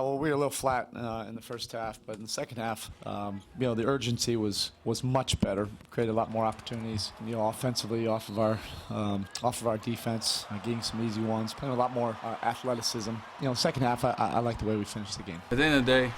Well, we were a little flat in the first half, but in the second half, the urgency was much better. Created a lot more opportunities, offensively off of our defense, getting some easy ones, playing a lot more athleticism. Second half, I like the way we finished the game. At the end of the day,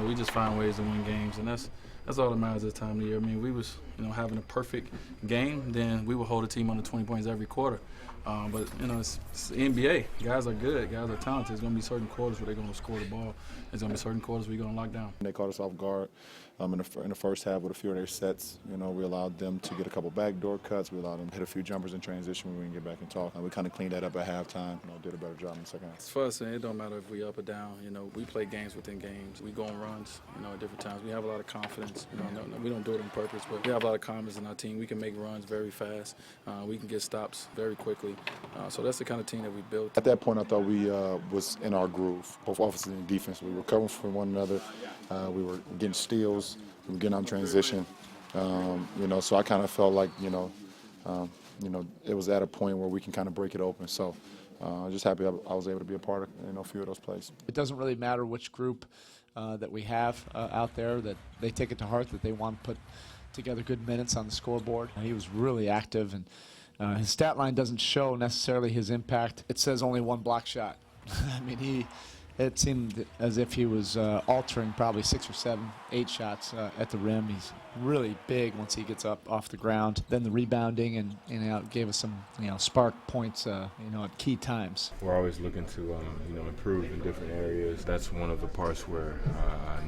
we just find ways to win games, and that's all that matters this time of the year. I mean, we was having a perfect game, then we would hold a team under 20 points every quarter. But it's the NBA. Guys are good. Guys are talented. There's going to be certain quarters where they're going to score the ball. There's going to be certain quarters where you're going to lock down. They caught us off guard in the first half with a few of their sets. We allowed them to get a couple backdoor cuts. We allowed them to hit a few jumpers in transition when we can get back and talk. We kind of cleaned that up at halftime. Did a better job in the second half. For us, it don't matter if we up or down. We play games within games. We go on runs. At different times. We have a lot of confidence. We don't do it on purpose, but we have a lot of confidence in our team. We can make runs very fast. We can get stops very quickly. So that's the kind of team that we built. At that point, I thought we was in our groove, both offense and defense. We were covering for one another. We were getting steals. We were getting out in transition. So I kind of felt like, it was at a point where we can kind of break it open. So I'm just happy I was able to be a part of, a few of those plays. It doesn't really matter which group that we have out there, that they take it to heart, that they want to put together good minutes on the scoreboard. He was really active, and his stat line doesn't show necessarily his impact. It says only one block shot. I mean, it seemed as if he was altering probably 6 or 7, 8 shots at the rim. He's really big once he gets up off the ground. Then the rebounding and it gave us some spark points at key times. We're always looking to improve in different areas. That's one of the parts where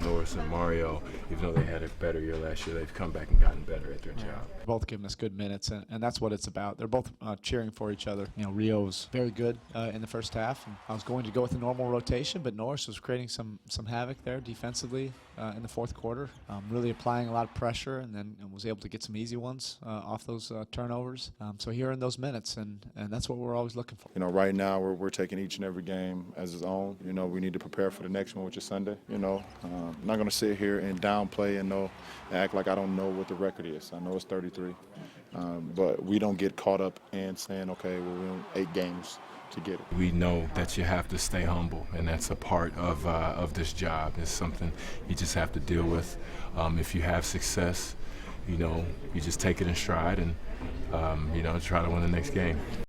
Norris and Mario, even though they had a better year last year, they've come back and gotten better at their job. Both giving us good minutes, and that's what it's about. They're both cheering for each other. Rio was very good in the first half, and I was going to go with a normal rotation, but Norris was creating some havoc there defensively in the fourth quarter, really applying a lot of pressure, and then was able to get some easy ones off those turnovers. So he earned those minutes, and that's what we're always looking for. Right now we're taking each and every game as its own. We need to prepare for the next one, which is Sunday. I'm not going to sit here and downplay and act like I don't know what the record is. I know it's 33, but we don't get caught up in saying, okay, we're in 8 games to get it. We know that you have to stay humble, and that's a part of this job. It's something you just have to deal with. If you have success, you just take it in stride and try to win the next game.